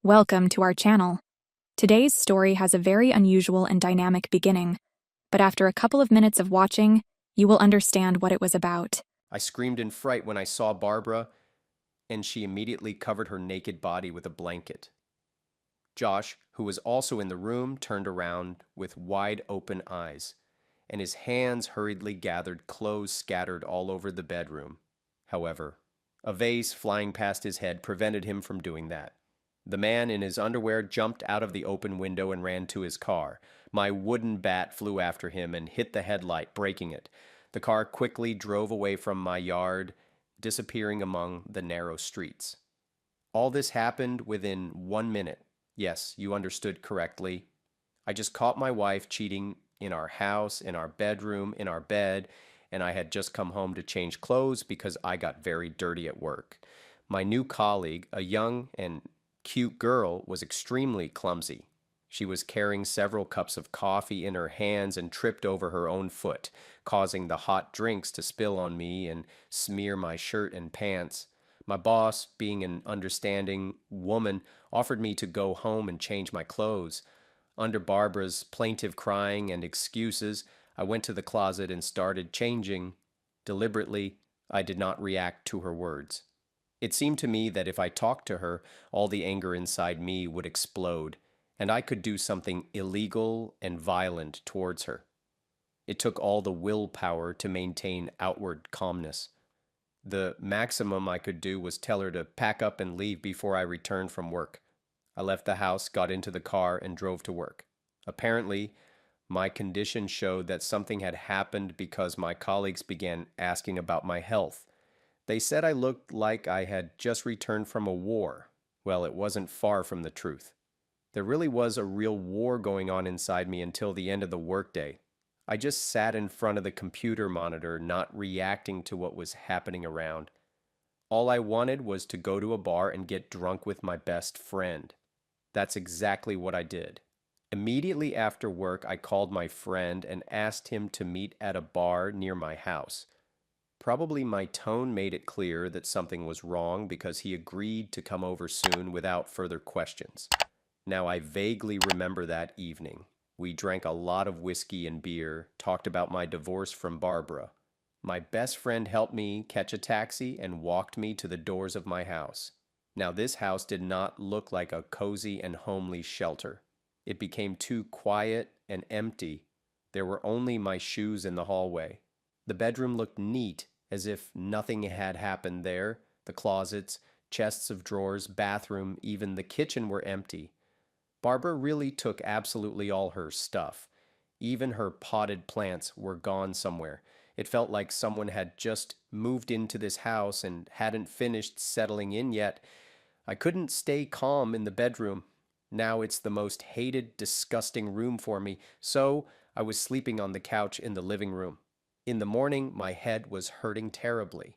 Welcome to our channel. Today's story has a very unusual and dynamic beginning, but after a couple of minutes of watching, you will understand what it was about. I screamed in fright when I saw Barbara, and she immediately covered her naked body with a blanket. Josh, who was also in the room, turned around with wide open eyes, and his hands hurriedly gathered clothes scattered all over the bedroom. However, a vase flying past his head prevented him from doing that. The man in his underwear jumped out of the open window and ran to his car. My wooden bat flew after him and hit the headlight, breaking it. The car quickly drove away from my yard, disappearing among the narrow streets. All this happened within 1 minute. Yes, you understood correctly. I just caught my wife cheating in our house, in our bedroom, in our bed, and I had just come home to change clothes because I got very dirty at work. My new colleague, a young and cute girl, was extremely clumsy. She was carrying several cups of coffee in her hands and tripped over her own foot, causing the hot drinks to spill on me and smear my shirt and pants. My boss, being an understanding woman, offered me to go home and change my clothes. Under Barbara's plaintive crying and excuses, I went to the closet and started changing. Deliberately, I did not react to her words. It seemed to me that if I talked to her, all the anger inside me would explode, and I could do something illegal and violent towards her. It took all the willpower to maintain outward calmness. The maximum I could do was tell her to pack up and leave before I returned from work. I left the house, got into the car, and drove to work. Apparently, my condition showed that something had happened because my colleagues began asking about my health. They said I looked like I had just returned from a war. Well, it wasn't far from the truth. There really was a real war going on inside me until the end of the workday. I just sat in front of the computer monitor, not reacting to what was happening around. All I wanted was to go to a bar and get drunk with my best friend. That's exactly what I did. Immediately after work, I called my friend and asked him to meet at a bar near my house. Probably my tone made it clear that something was wrong because he agreed to come over soon without further questions. Now I vaguely remember that evening. We drank a lot of whiskey and beer, talked about my divorce from Barbara. My best friend helped me catch a taxi and walked me to the doors of my house. Now this house did not look like a cozy and homely shelter. It became too quiet and empty. There were only my shoes in the hallway. The bedroom looked neat, as if nothing had happened there. The closets, chests of drawers, bathroom, even the kitchen were empty. Barbara really took absolutely all her stuff. Even her potted plants were gone somewhere. It felt like someone had just moved into this house and hadn't finished settling in yet. I couldn't stay calm in the bedroom. Now it's the most hated, disgusting room for me, so I was sleeping on the couch in the living room. In the morning, my head was hurting terribly.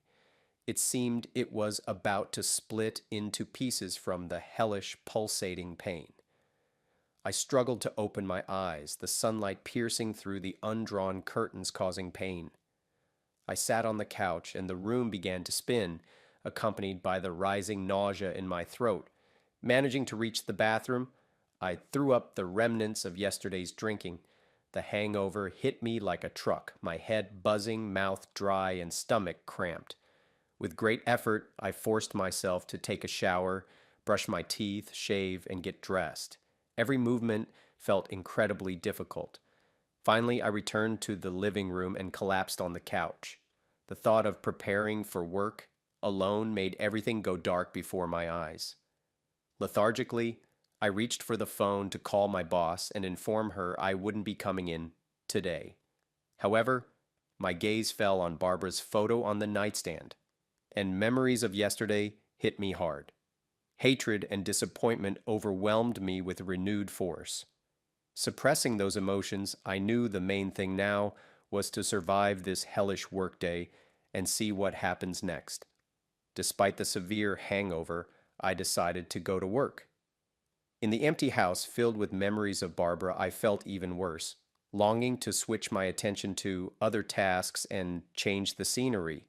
It seemed it was about to split into pieces from the hellish, pulsating pain. I struggled to open my eyes, the sunlight piercing through the undrawn curtains causing pain. I sat on the couch and the room began to spin, accompanied by the rising nausea in my throat. Managing to reach the bathroom, I threw up the remnants of yesterday's drinking. The hangover hit me like a truck, my head buzzing, mouth dry, and stomach cramped. With great effort, I forced myself to take a shower, brush my teeth, shave, and get dressed. Every movement felt incredibly difficult. Finally, I returned to the living room and collapsed on the couch. The thought of preparing for work alone made everything go dark before my eyes. Lethargically, I reached for the phone to call my boss and inform her I wouldn't be coming in today. However, my gaze fell on Barbara's photo on the nightstand, and memories of yesterday hit me hard. Hatred and disappointment overwhelmed me with renewed force. Suppressing those emotions, I knew the main thing now was to survive this hellish workday and see what happens next. Despite the severe hangover, I decided to go to work. In the empty house filled with memories of Barbara, I felt even worse, longing to switch my attention to other tasks and change the scenery.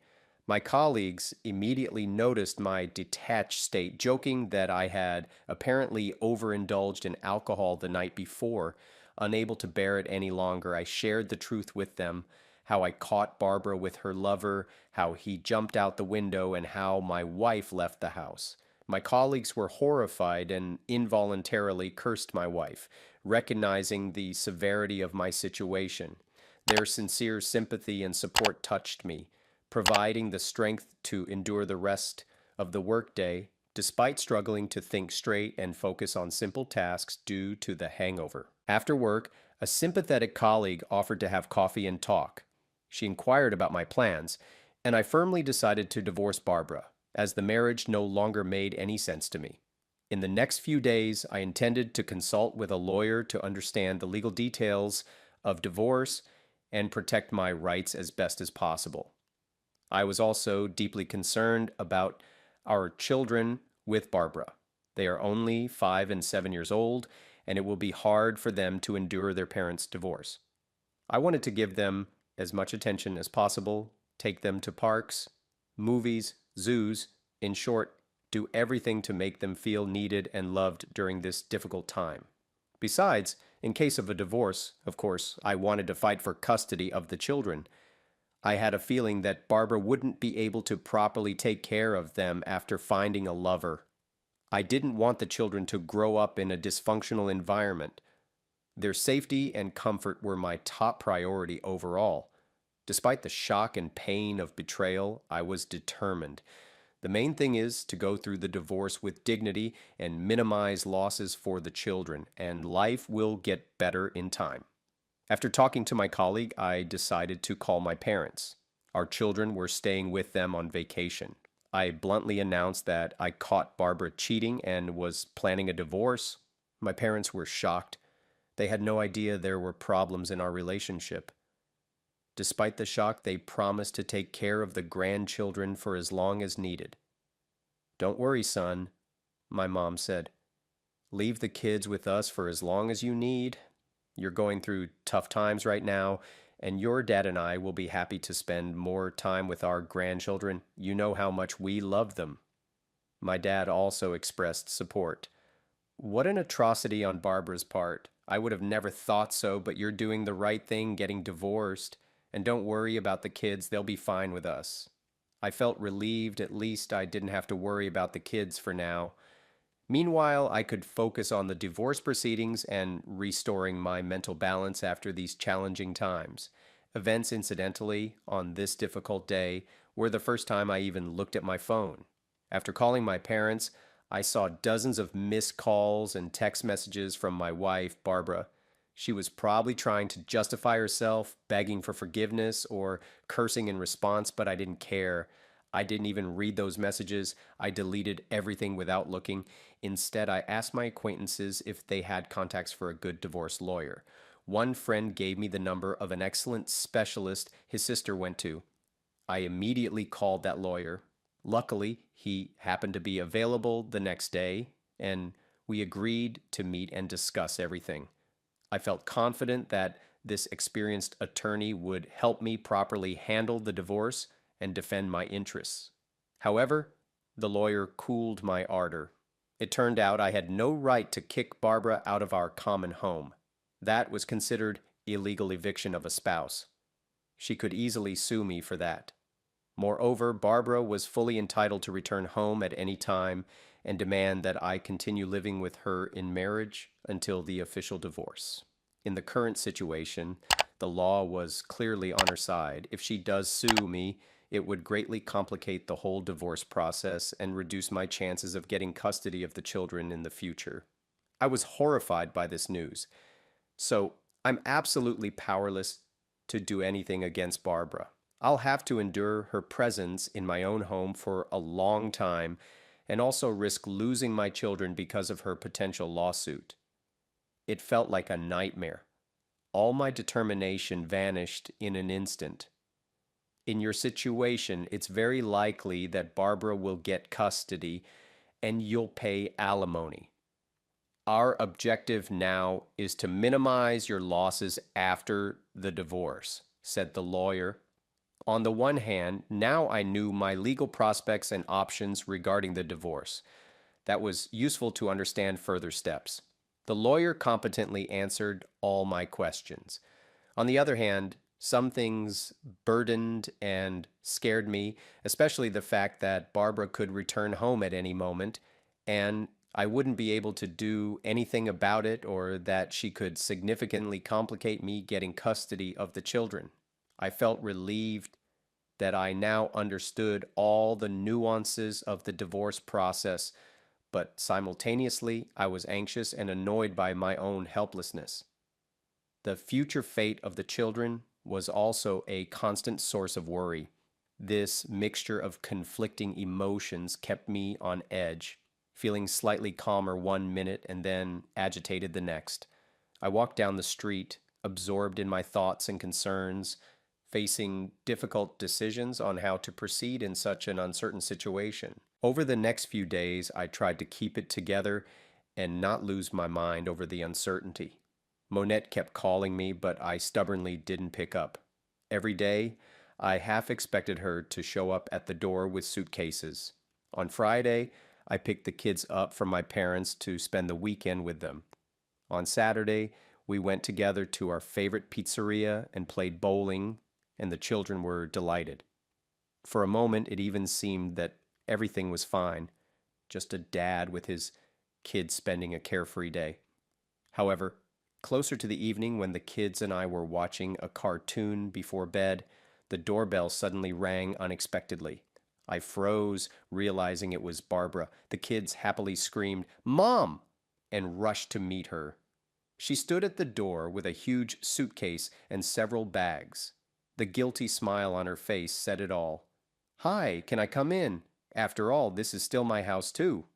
My colleagues immediately noticed my detached state, joking that I had apparently overindulged in alcohol the night before. Unable to bear it any longer, I shared the truth with them: how I caught Barbara with her lover, how he jumped out the window, and how my wife left the house. My colleagues were horrified and involuntarily cursed my wife, recognizing the severity of my situation. Their sincere sympathy and support touched me, providing the strength to endure the rest of the workday despite struggling to think straight and focus on simple tasks due to the hangover. After work, a sympathetic colleague offered to have coffee and talk. She inquired about my plans, and I firmly decided to divorce Barbara, as the marriage no longer made any sense to me. In the next few days, I intended to consult with a lawyer to understand the legal details of divorce and protect my rights as best as possible. I was also deeply concerned about our children with Barbara. They are only 5 and 7 years old, and it will be hard for them to endure their parents' divorce. I wanted to give them as much attention as possible, take them to parks, movies, zoos, in short, do everything to make them feel needed and loved during this difficult time. Besides, in case of a divorce, of course, I wanted to fight for custody of the children. I had a feeling that Barbara wouldn't be able to properly take care of them after finding a lover. I didn't want the children to grow up in a dysfunctional environment. Their safety and comfort were my top priority overall. Despite the shock and pain of betrayal, I was determined. The main thing is to go through the divorce with dignity and minimize losses for the children, and life will get better in time. After talking to my colleague, I decided to call my parents. Our children were staying with them on vacation. I bluntly announced that I caught Barbara cheating and was planning a divorce. My parents were shocked. They had no idea there were problems in our relationship. Despite the shock, they promised to take care of the grandchildren for as long as needed. "Don't worry, son," my mom said. "Leave the kids with us for as long as you need. You're going through tough times right now, and your dad and I will be happy to spend more time with our grandchildren. You know how much we love them." My dad also expressed support. "What an atrocity on Barbara's part. I would have never thought so, but you're doing the right thing getting divorced. And don't worry about the kids, they'll be fine with us." I felt relieved. At least I didn't have to worry about the kids for now. Meanwhile, I could focus on the divorce proceedings and restoring my mental balance after these challenging times. Events, incidentally, on this difficult day were the first time I even looked at my phone. After calling my parents, I saw dozens of missed calls and text messages from my wife, Barbara. She was probably trying to justify herself, begging for forgiveness, or cursing in response, but I didn't care. I didn't even read those messages. I deleted everything without looking. Instead, I asked my acquaintances if they had contacts for a good divorce lawyer. One friend gave me the number of an excellent specialist his sister went to. I immediately called that lawyer. Luckily, he happened to be available the next day, and we agreed to meet and discuss everything. I felt confident that this experienced attorney would help me properly handle the divorce and defend my interests. However, the lawyer cooled my ardor. It turned out I had no right to kick Barbara out of our common home. That was considered illegal eviction of a spouse. She could easily sue me for that. Moreover, Barbara was fully entitled to return home at any time and demand that I continue living with her in marriage until the official divorce. In the current situation, the law was clearly on her side. If she does sue me, it would greatly complicate the whole divorce process and reduce my chances of getting custody of the children in the future. I was horrified by this news. So I'm absolutely powerless to do anything against Barbara. I'll have to endure her presence in my own home for a long time and also risk losing my children because of her potential lawsuit. It felt like a nightmare. All my determination vanished in an instant. In your situation, it's very likely that Barbara will get custody and you'll pay alimony. Our objective now is to minimize your losses after the divorce," said the lawyer. On the one hand, now I knew my legal prospects and options regarding the divorce. That was useful to understand further steps. The lawyer competently answered all my questions. On the other hand, some things burdened and scared me, especially the fact that Barbara could return home at any moment, and I wouldn't be able to do anything about it, or that she could significantly complicate me getting custody of the children. I felt relieved that I now understood all the nuances of the divorce process, but simultaneously I was anxious and annoyed by my own helplessness. The future fate of the children was also a constant source of worry. This mixture of conflicting emotions kept me on edge, feeling slightly calmer one minute and then agitated the next. I walked down the street, absorbed in my thoughts and concerns, facing difficult decisions on how to proceed in such an uncertain situation. Over the next few days, I tried to keep it together and not lose my mind over the uncertainty. Monette kept calling me, but I stubbornly didn't pick up. Every day, I half expected her to show up at the door with suitcases. On Friday, I picked the kids up from my parents to spend the weekend with them. On Saturday, we went together to our favorite pizzeria and played bowling, and the children were delighted. For a moment, it even seemed that everything was fine, just a dad with his kids spending a carefree day. However, closer to the evening, when the kids and I were watching a cartoon before bed, the doorbell suddenly rang unexpectedly. I froze, realizing it was Barbara. The kids happily screamed, "Mom!" and rushed to meet her. She stood at the door with a huge suitcase and several bags. The guilty smile on her face said it all. "Hi, can I come in? After all, this is still my house too."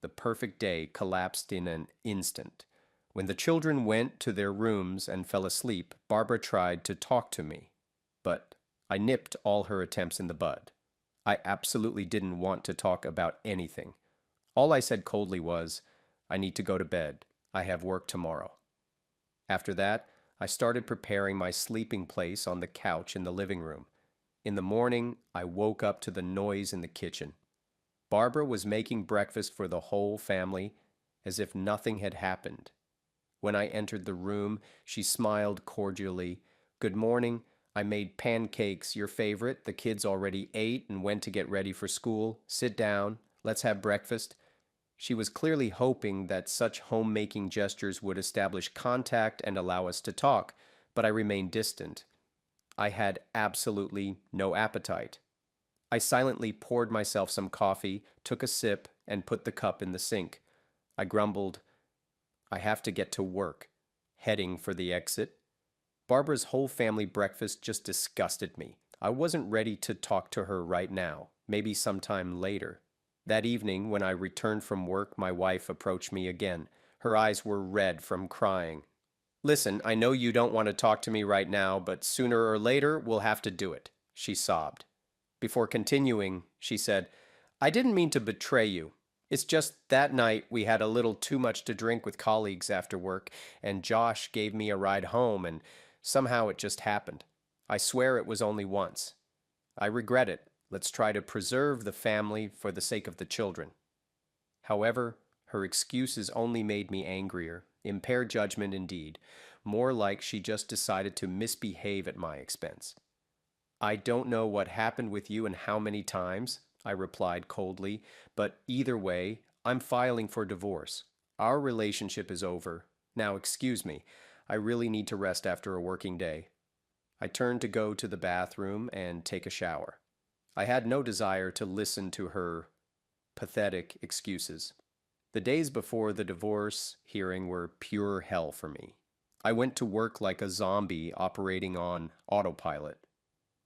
The perfect day collapsed in an instant. When the children went to their rooms and fell asleep, Barbara tried to talk to me, but I nipped all her attempts in the bud. I absolutely didn't want to talk about anything. All I said coldly was, "I need to go to bed. I have work tomorrow." After that, I started preparing my sleeping place on the couch in the living room. In the morning, I woke up to the noise in the kitchen. Barbara was making breakfast for the whole family, as if nothing had happened. When I entered the room, she smiled cordially. "Good morning. I made pancakes, your favorite. The kids already ate and went to get ready for school. Sit down. Let's have breakfast." She was clearly hoping that such homemaking gestures would establish contact and allow us to talk, but I remained distant. I had absolutely no appetite. I silently poured myself some coffee, took a sip, and put the cup in the sink. I grumbled, "I have to get to work," heading for the exit. Barbara's whole family breakfast just disgusted me. I wasn't ready to talk to her right now, maybe sometime later. That evening, when I returned from work, my wife approached me again. Her eyes were red from crying. "Listen, I know you don't want to talk to me right now, but sooner or later we'll have to do it," she sobbed. Before continuing, she said, "I didn't mean to betray you. It's just that night we had a little too much to drink with colleagues after work, and Josh gave me a ride home, and somehow it just happened. I swear it was only once. I regret it. Let's try to preserve the family for the sake of the children." However, her excuses only made me angrier, impaired judgment indeed, more like she just decided to misbehave at my expense. "I don't know what happened with you and how many times," I replied coldly, "but either way, I'm filing for divorce. Our relationship is over. Now, excuse me, I really need to rest after a working day." I turned to go to the bathroom and take a shower. I had no desire to listen to her pathetic excuses. The days before the divorce hearing were pure hell for me. I went to work like a zombie operating on autopilot.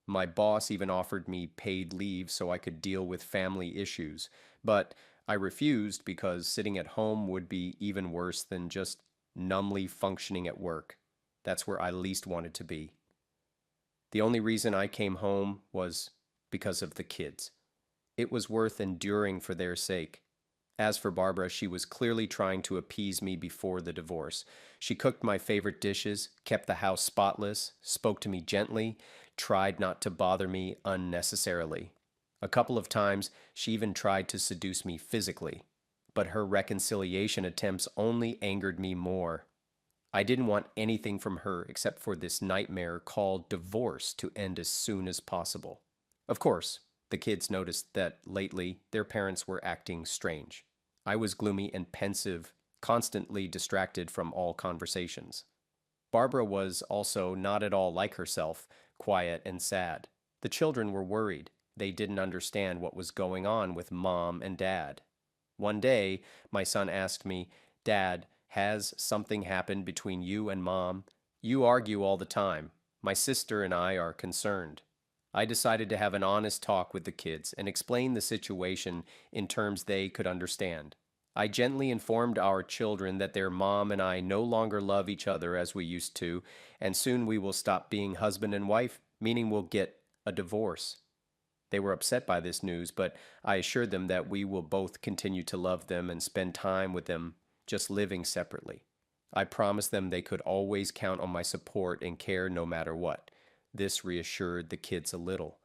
My boss even offered me paid leave so I could deal with family issues, but I refused because sitting at home would be even worse than just numbly functioning at work. That's where I least wanted to be. The only reason I came home was because of the kids. It was worth enduring for their sake. As for Barbara, she was clearly trying to appease me before the divorce. She cooked my favorite dishes, kept the house spotless, spoke to me gently. tried not to bother me unnecessarily. A couple of times, she even tried to seduce me physically, but her reconciliation attempts only angered me more. I didn't want anything from her except for this nightmare called divorce to end as soon as possible. Of course, the kids noticed that lately their parents were acting strange. I was gloomy and pensive, constantly distracted from all conversations. Barbara was also not at all like herself, quiet and sad. The children were worried. They didn't understand what was going on with Mom and Dad. One day, my son asked me, "Dad, has something happened between you and Mom? You argue all the time. My sister and I are concerned." I decided to have an honest talk with the kids and explain the situation in terms they could understand. I gently informed our children that their mom and I no longer love each other as we used to, and soon we will stop being husband and wife, meaning we'll get a divorce. They were upset by this news, but I assured them that we will both continue to love them and spend time with them, just living separately. I promised them they could always count on my support and care no matter what. This reassured the kids a little.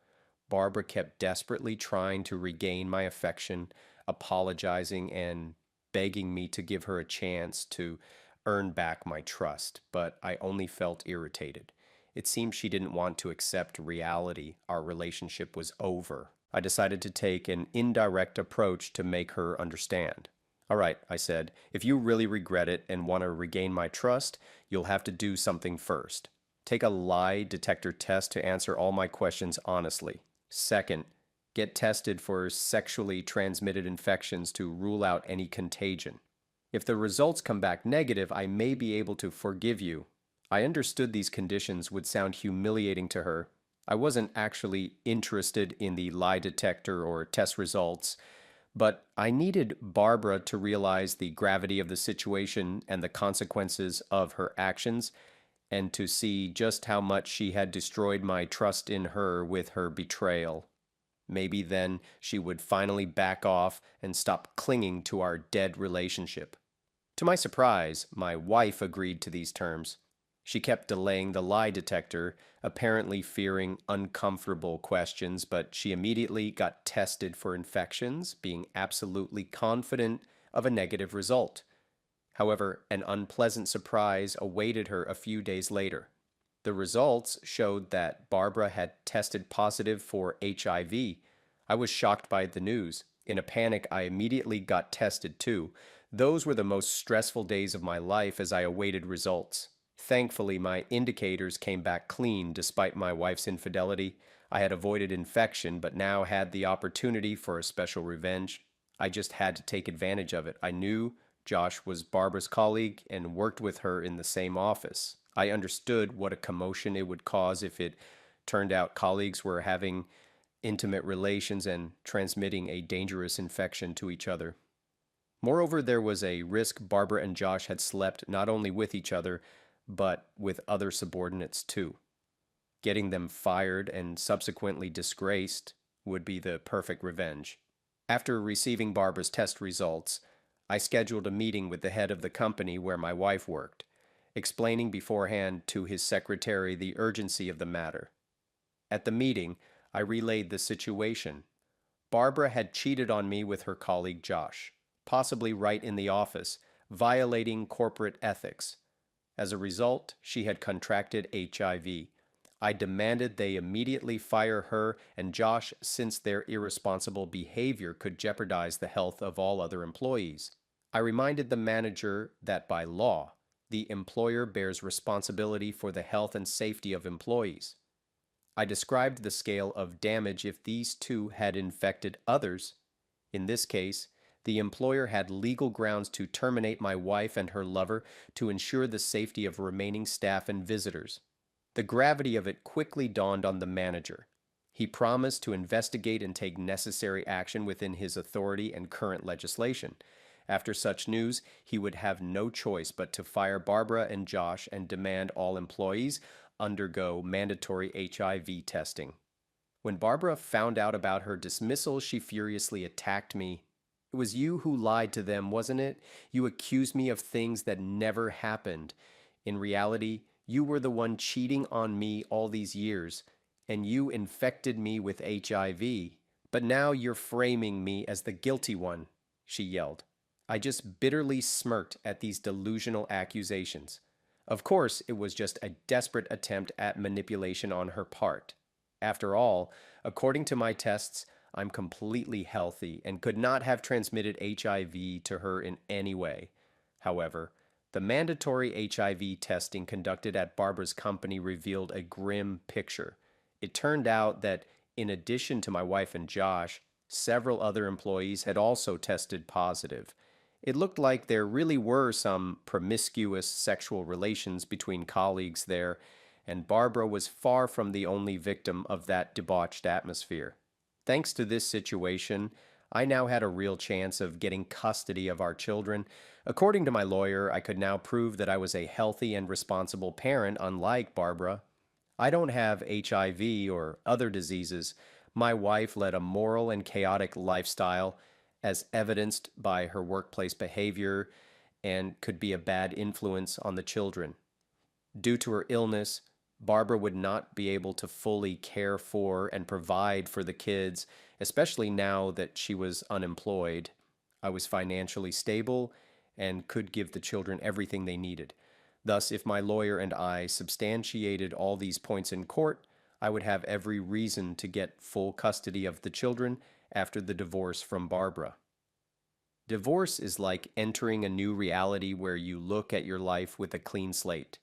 Barbara kept desperately trying to regain my affection, apologizing and begging me to give her a chance to earn back my trust, but I only felt irritated. It seemed she didn't want to accept reality. Our relationship was over. I decided to take an indirect approach to make her understand. "All right," I said, "if you really regret it and want to regain my trust, you'll have to do something first. Take a lie detector test to answer all my questions honestly. Second, get tested for sexually transmitted infections to rule out any contagion. If the results come back negative, I may be able to forgive you." I understood these conditions would sound humiliating to her. I wasn't actually interested in the lie detector or test results, but I needed Barbara to realize the gravity of the situation and the consequences of her actions, and to see just how much she had destroyed my trust in her with her betrayal. Maybe then she would finally back off and stop clinging to our dead relationship. To my surprise, my wife agreed to these terms. She kept delaying the lie detector, apparently fearing uncomfortable questions, but she immediately got tested for infections, being absolutely confident of a negative result. However, an unpleasant surprise awaited her a few days later. The results showed that Barbara had tested positive for HIV. I was shocked by the news. In a panic, I immediately got tested too. Those were the most stressful days of my life as I awaited results. Thankfully, my indicators came back clean despite my wife's infidelity. I had avoided infection, but now had the opportunity for a special revenge. I just had to take advantage of it. I knew Josh was Barbara's colleague and worked with her in the same office. I understood what a commotion it would cause if it turned out colleagues were having intimate relations and transmitting a dangerous infection to each other. Moreover, there was a risk Barbara and Josh had slept not only with each other, but with other subordinates too. Getting them fired and subsequently disgraced would be the perfect revenge. After receiving Barbara's test results, I scheduled a meeting with the head of the company where my wife worked, explaining beforehand to his secretary the urgency of the matter. At the meeting, I relayed the situation. Barbara had cheated on me with her colleague Josh, possibly right in the office, violating corporate ethics. As a result, she had contracted HIV. I demanded they immediately fire her and Josh since their irresponsible behavior could jeopardize the health of all other employees. I reminded the manager that by law, the employer bears responsibility for the health and safety of employees. I described the scale of damage if these two had infected others. In this case, the employer had legal grounds to terminate my wife and her lover to ensure the safety of remaining staff and visitors. The gravity of it quickly dawned on the manager. He promised to investigate and take necessary action within his authority and current legislation. After such news, he would have no choice but to fire Barbara and Josh and demand all employees undergo mandatory HIV testing. When Barbara found out about her dismissal, she furiously attacked me. "It was you who lied to them, wasn't it? You accused me of things that never happened. In reality, you were the one cheating on me all these years. and you infected me with HIV. But now you're framing me as the guilty one, she yelled. I just bitterly smirked at these delusional accusations. Of course, it was just a desperate attempt at manipulation on her part. After all, according to my tests, I'm completely healthy and could not have transmitted HIV to her in any way. However, the mandatory HIV testing conducted at Barbara's company revealed a grim picture. It turned out that, in addition to my wife and Josh, several other employees had also tested positive. It looked like there really were some promiscuous sexual relations between colleagues there, and Barbara was far from the only victim of that debauched atmosphere. Thanks to this situation, I now had a real chance of getting custody of our children. According to my lawyer, I could now prove that I was a healthy and responsible parent, unlike Barbara. I don't have HIV or other diseases. My wife led a moral and chaotic lifestyle, as evidenced by her workplace behavior, and could be a bad influence on the children. Due to her illness, Barbara would not be able to fully care for and provide for the kids, especially now that she was unemployed. I was financially stable and could give the children everything they needed. Thus, if my lawyer and I substantiated all these points in court, I would have every reason to get full custody of the children after the divorce from Barbara. Divorce is like entering a new reality where you look at your life with a clean slate.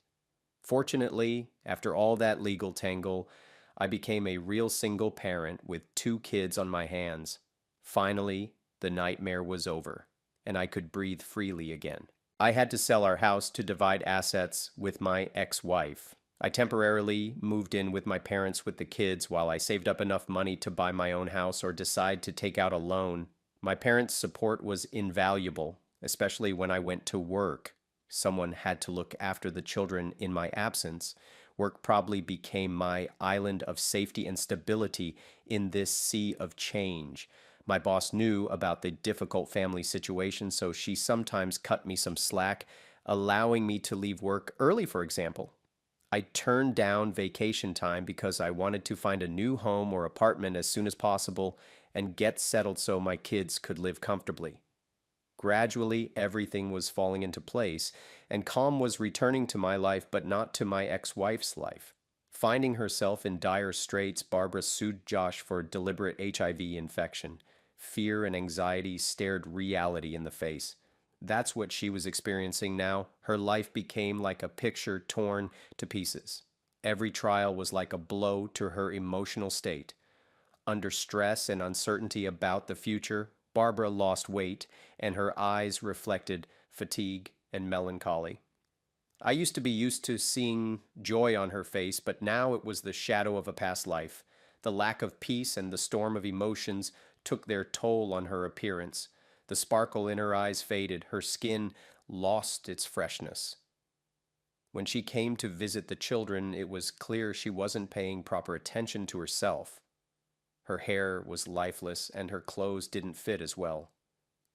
Fortunately, after all that legal tangle, I became a real single parent with 2 kids on my hands. Finally, the nightmare was over, and I could breathe freely again. I had to sell our house to divide assets with my ex-wife. I temporarily moved in with my parents with the kids while I saved up enough money to buy my own house or decide to take out a loan. My parents' support was invaluable, especially when I went to work. Someone had to look after the children in my absence. Work probably became my island of safety and stability in this sea of change. My boss knew about the difficult family situation, so she sometimes cut me some slack, allowing me to leave work early, for example. I turned down vacation time because I wanted to find a new home or apartment as soon as possible and get settled so my kids could live comfortably. Gradually, everything was falling into place, and calm was returning to my life, but not to my ex-wife's life. Finding herself in dire straits, Barbara sued Josh for deliberate HIV infection. Fear and anxiety stared reality in the face. That's what she was experiencing now. Her life became like a picture torn to pieces. Every trial was like a blow to her emotional state. Under stress and uncertainty about the future, Barbara lost weight, and her eyes reflected fatigue and melancholy. I used to be used to seeing joy on her face, but now it was the shadow of a past life. The lack of peace and the storm of emotions took their toll on her appearance. The sparkle in her eyes faded, her skin lost its freshness. When she came to visit the children, it was clear she wasn't paying proper attention to herself. Her hair was lifeless, and her clothes didn't fit as well.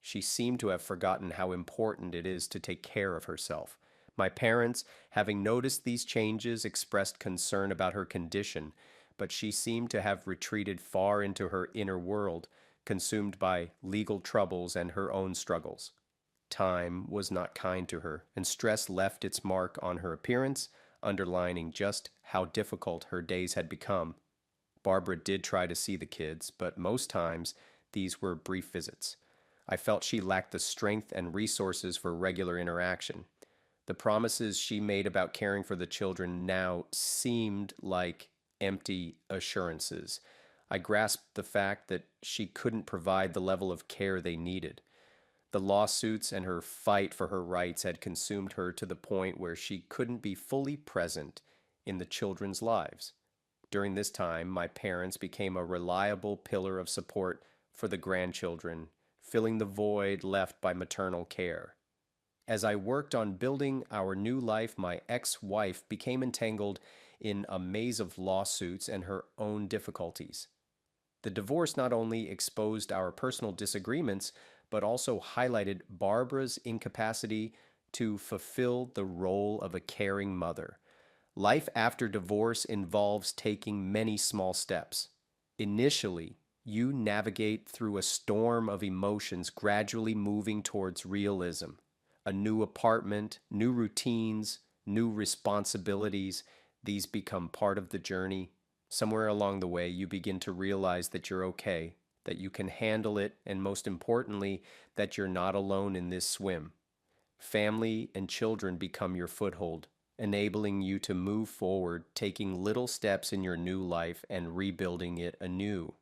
She seemed to have forgotten how important it is to take care of herself. My parents, having noticed these changes, expressed concern about her condition, but she seemed to have retreated far into her inner world, consumed by legal troubles and her own struggles. Time was not kind to her, and stress left its mark on her appearance, underlining just how difficult her days had become. Barbara did try to see the kids, but most times these were brief visits. I felt she lacked the strength and resources for regular interaction. The promises she made about caring for the children now seemed like empty assurances. I grasped the fact that she couldn't provide the level of care they needed. The lawsuits and her fight for her rights had consumed her to the point where she couldn't be fully present in the children's lives. During this time, my parents became a reliable pillar of support for the grandchildren, filling the void left by maternal care. As I worked on building our new life, my ex-wife became entangled in a maze of lawsuits and her own difficulties. The divorce not only exposed our personal disagreements, but also highlighted Barbara's incapacity to fulfill the role of a caring mother. Life after divorce involves taking many small steps. Initially, you navigate through a storm of emotions, gradually moving towards realism. A new apartment, new routines, new responsibilities, these become part of the journey. Somewhere along the way, you begin to realize that you're okay, that you can handle it, and most importantly, that you're not alone in this swim. Family and children become your foothold, enabling you to move forward, taking little steps in your new life and rebuilding it anew.